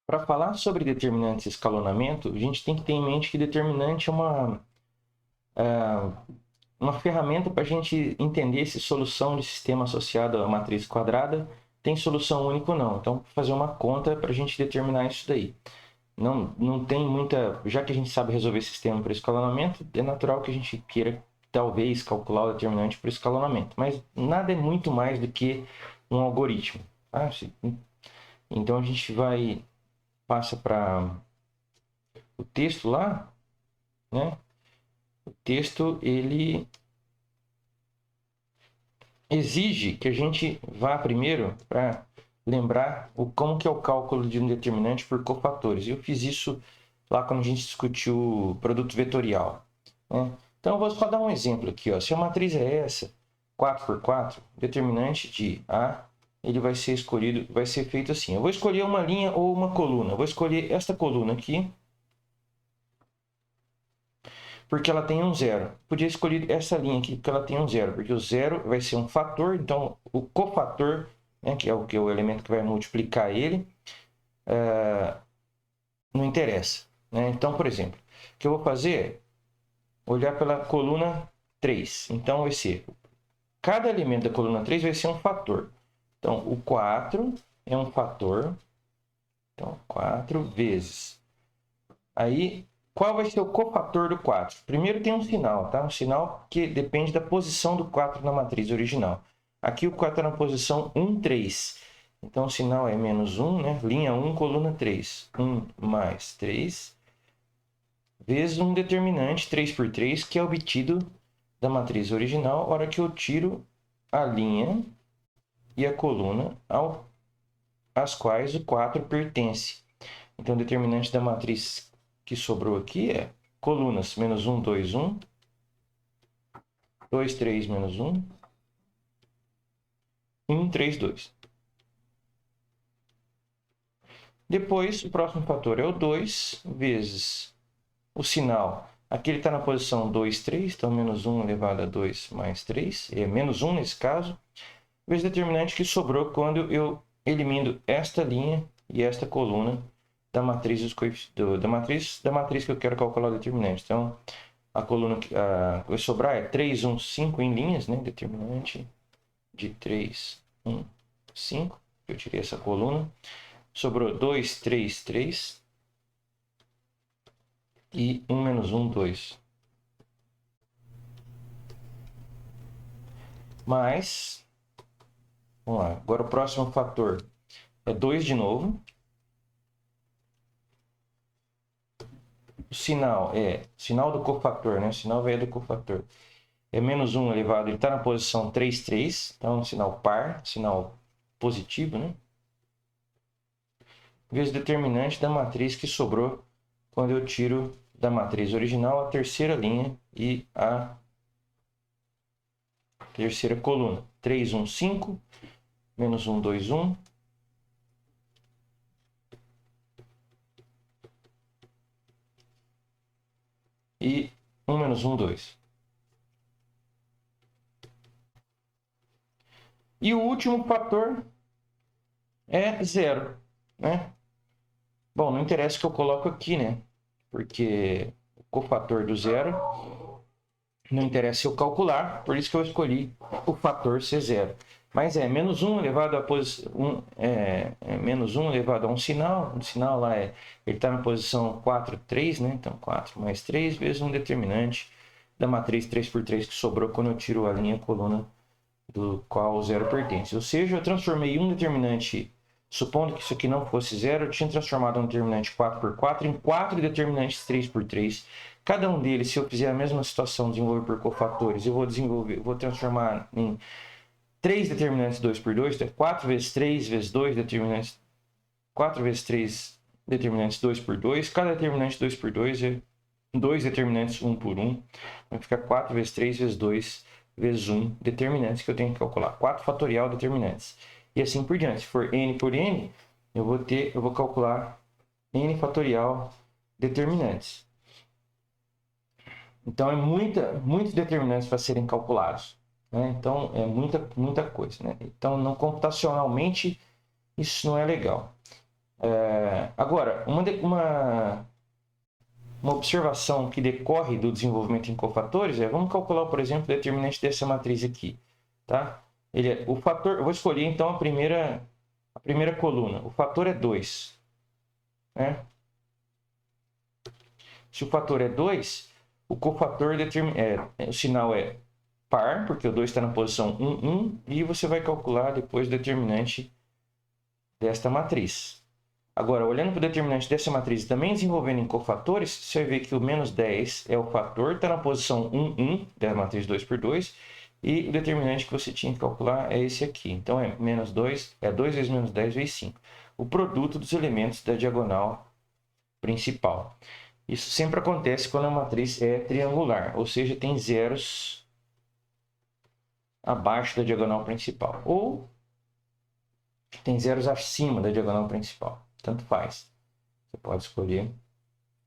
Para falar sobre determinantes e escalonamento, a gente tem que ter em mente que determinante é uma ferramenta para a gente entender se solução de sistema associado à matriz quadrada tem solução única ou não. Então, fazer uma conta para a gente determinar isso daí. Não tem muita... Já que a gente sabe resolver sistema por escalonamento, é natural que a gente queira, talvez, calcular o determinante por escalonamento. Mas nada é muito mais do que um algoritmo. Tá? Então, a gente passa para o texto lá, né? O texto, ele exige que a gente vá primeiro para lembrar como que é o cálculo de um determinante por cofatores. Eu fiz isso lá quando a gente discutiu o produto vetorial, né? Então, eu vou só dar um exemplo aqui. Ó. Se a matriz é essa, 4 por 4, determinante de A, ele vai ser escolhido, vai ser feito assim. Eu vou escolher uma linha ou uma coluna. Eu vou escolher esta coluna aqui, porque ela tem um zero. Podia escolher essa linha aqui, porque ela tem um zero, porque o zero vai ser um fator, então o cofator, né, que é o elemento que vai multiplicar ele, não interessa. Né? Então, por exemplo, o que eu vou fazer é olhar pela coluna 3. Então, vai ser, cada elemento da coluna 3 vai ser um fator. Então, o 4 é um fator. Então, 4 vezes. Aí, qual vai ser o cofator do 4? Primeiro tem um sinal, tá? Um sinal que depende da posição do 4 na matriz original. Aqui o 4 está na posição 1, 3. Então, o sinal é menos 1, né? Linha 1, coluna 3. 1 mais 3, vezes um determinante 3 por 3, que é obtido da matriz original, a hora que eu tiro a linha e a coluna às quais o 4 pertence. Então, o determinante da matriz que sobrou aqui é colunas menos 1, 2, 1, 2, 3, menos 1, 1, 3, 2. Depois, o próximo fator é o 2 vezes o sinal. Aqui ele está na posição 2, 3, então menos 1 elevado a 2 mais 3, é menos 1 nesse caso, vezes o determinante que sobrou quando eu elimino esta linha e esta coluna da matriz, da matriz que eu quero calcular o determinante. Então, a coluna que vai sobrar é 3, 1, 5 em linhas, né? Determinante de 3, 1, 5. Eu tirei essa coluna. Sobrou 2, 3, 3. E 1 menos 1, 2. Mas, vamos lá. Agora o próximo fator é 2 de novo. O sinal do cofator, né? O sinal velho do cofator. É menos 1 elevado, ele está na posição 3, 3. Então, um sinal par, sinal positivo, né? Vezes o determinante da matriz que sobrou quando eu tiro da matriz original a terceira linha e a terceira coluna. 3, 1, 5, menos 1, 2, 1. E 1 menos 1, 2. E o último fator é zero, né? Bom, não interessa o que eu coloco aqui, né? Porque o cofator do zero não interessa eu calcular, por isso que eu escolhi o fator ser zero. Mas é menos 1 elevado a menos 1 elevado a um sinal lá ele está na posição 4, 3, né? Então 4 mais 3 vezes um determinante da matriz 3 por 3 que sobrou quando eu tiro a linha coluna do qual o zero pertence. Ou seja, eu transformei um determinante, supondo que isso aqui não fosse zero, eu tinha transformado um determinante 4 por 4 em 4 determinantes 3 por 3. Cada um deles, se eu fizer a mesma situação, desenvolver por cofatores, eu vou transformar em 3 determinantes 2 por 2, então 4 vezes 3 vezes 2 determinantes, 4 vezes 3 determinantes 2 por 2. Cada determinante 2 por 2 é 2 determinantes 1 por 1. Vai ficar 4 vezes 3 vezes 2 vezes 1 determinantes que eu tenho que calcular. 4 fatorial determinantes. E assim por diante. Se for n por n, eu vou calcular n fatorial determinantes. Então, é muitos determinantes para serem calculados. Né? Então, é muita coisa. Né? Então, não computacionalmente, isso não é legal. Agora, uma observação que decorre do desenvolvimento em cofatores vamos calcular, por exemplo, o determinante dessa matriz aqui. Tá? O fator, eu vou escolher então a primeira coluna. O fator é 2. Né? Se o fator é 2, o cofator o sinal é par, porque o 2 está na posição 1, 1, e você vai calcular depois o determinante desta matriz. Agora, olhando para o determinante dessa matriz também desenvolvendo em cofatores, você vai ver que o menos 10 é o fator, está na posição 1, 1 da matriz 2 por 2, e o determinante que você tinha que calcular é esse aqui. Então, é menos 2, é 2 vezes menos 10 vezes 5. O produto dos elementos da diagonal principal. Isso sempre acontece quando a matriz é triangular, ou seja, tem zeros abaixo da diagonal principal, ou tem zeros acima da diagonal principal. Tanto faz. Você pode escolher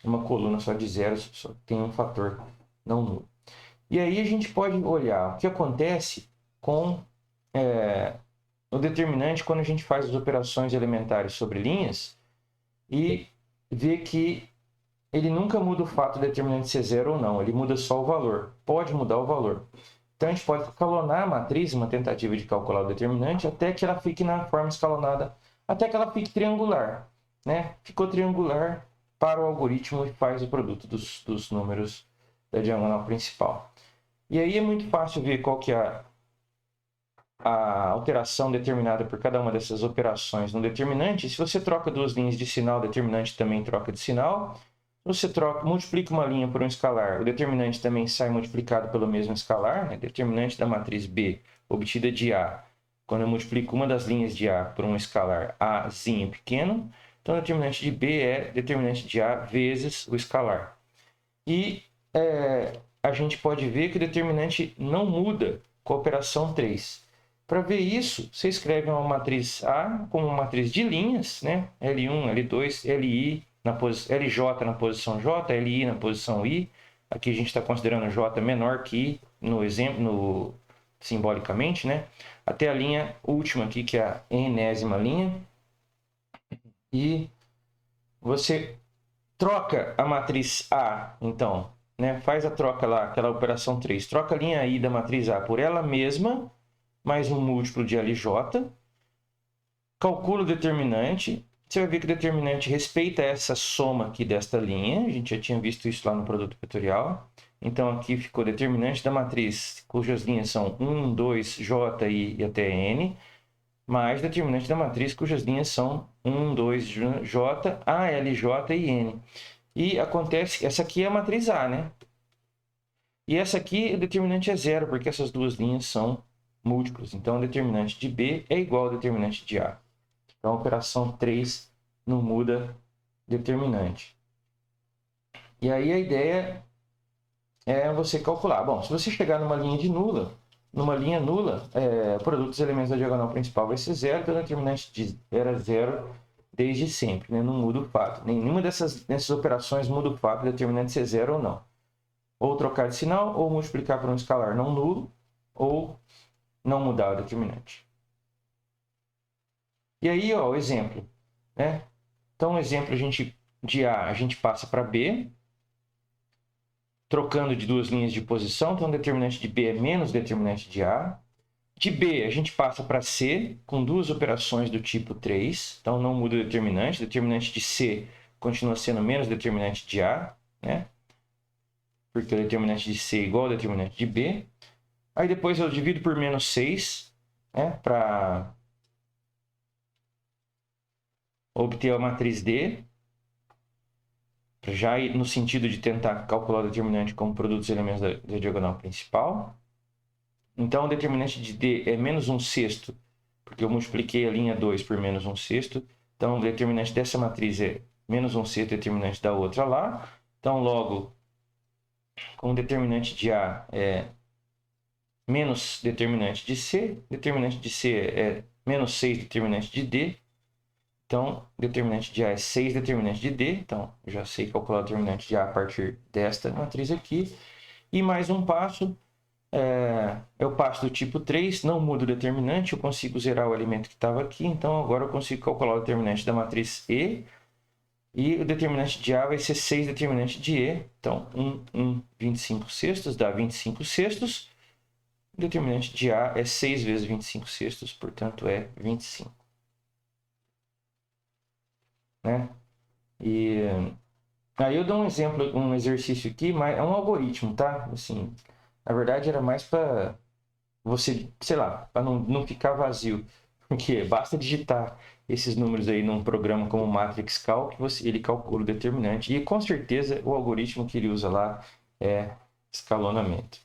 uma coluna só de zeros, só tem um fator não nulo. E aí a gente pode olhar o que acontece com o determinante quando a gente faz as operações elementares sobre linhas e ver que ele nunca muda o fato do determinante ser zero ou não, ele muda só o valor. Pode mudar o valor. Então a gente pode escalonar a matriz, uma tentativa de calcular o determinante, até que ela fique na forma escalonada, até que ela fique triangular. Né? Ficou triangular, para o algoritmo e faz o produto dos números da diagonal principal. E aí é muito fácil ver qual que é a alteração determinada por cada uma dessas operações no determinante. Se você troca duas linhas de sinal, o determinante também troca de sinal. Se você multiplica uma linha por um escalar, o determinante também sai multiplicado pelo mesmo escalar. Né? Determinante da matriz B obtida de A. Quando eu multiplico uma das linhas de A por um escalar Azinho pequeno, então o determinante de B é determinante de A vezes o escalar. E a gente pode ver que o determinante não muda com a operação 3. Para ver isso, você escreve uma matriz A como uma matriz de linhas, né? L1, L2, LI, LJ na posição J, LI na posição I. Aqui a gente está considerando J menor que I no exemplo, simbolicamente, né? Até a linha última aqui, que é a enésima linha. E você troca a matriz A, então, né? Faz a troca lá, aquela operação 3. Troca a linha I da matriz A por ela mesma, mais um múltiplo de LJ. Calcula o determinante. Você vai ver que o determinante respeita essa soma aqui desta linha. A gente já tinha visto isso lá no produto vetorial. Então, aqui ficou o determinante da matriz, cujas linhas são 1, 2, J, I e até N, mais determinante da matriz, cujas linhas são 1, 2, J, A, L, J e N. E acontece, essa aqui é a matriz A, né? E essa aqui, o determinante é zero, porque essas duas linhas são múltiplos. Então, o determinante de B é igual ao determinante de A. Então, a operação 3 não muda determinante. E aí a ideia é você calcular. Bom, se você chegar numa linha nula, o produto dos elementos da diagonal principal vai ser zero, então o determinante era zero desde sempre, né? Não muda o fato. Nenhuma dessas operações muda o fato do determinante ser zero ou não. Ou trocar de sinal, ou multiplicar por um escalar não nulo, ou não mudar o determinante. E aí, ó, o exemplo. Né? Então, o exemplo de A, a gente passa para B, trocando de duas linhas de posição. Então, o determinante de B é menos o determinante de A. De B, a gente passa para C, com duas operações do tipo 3. Então, não muda o determinante. O determinante de C continua sendo menos o determinante de A, né? Porque o determinante de C é igual ao determinante de B. Aí, depois, eu divido por menos 6, né? Para obter a matriz D. Já no sentido de tentar calcular o determinante como produto dos elementos da diagonal principal. Então, o determinante de D é menos 1/6, porque eu multipliquei a linha 2 por menos 1/6. Então, o determinante dessa matriz é menos 1/6 determinante da outra lá. Então, logo, com o determinante de A é menos determinante de C. Determinante de C é menos 6 determinante de D. Então, determinante de A é 6 determinante de D. Então, eu já sei calcular o determinante de A a partir desta matriz aqui. E mais um passo, Eu passo do tipo 3, não mudo o determinante, eu consigo zerar o elemento que estava aqui, então agora eu consigo calcular o determinante da matriz E, e o determinante de A vai ser 6 determinante de E, então 25 sextos dá 25 sextos, o determinante de A é 6 vezes 25 sextos, portanto é 25. Né? E aí eu dou um exemplo, um exercício aqui, mas é um algoritmo, tá? Assim, na verdade era mais para você, sei lá, para não ficar vazio. Porque basta digitar esses números aí num programa como Matrix Calc, ele calcula o determinante. E com certeza o algoritmo que ele usa lá é escalonamento.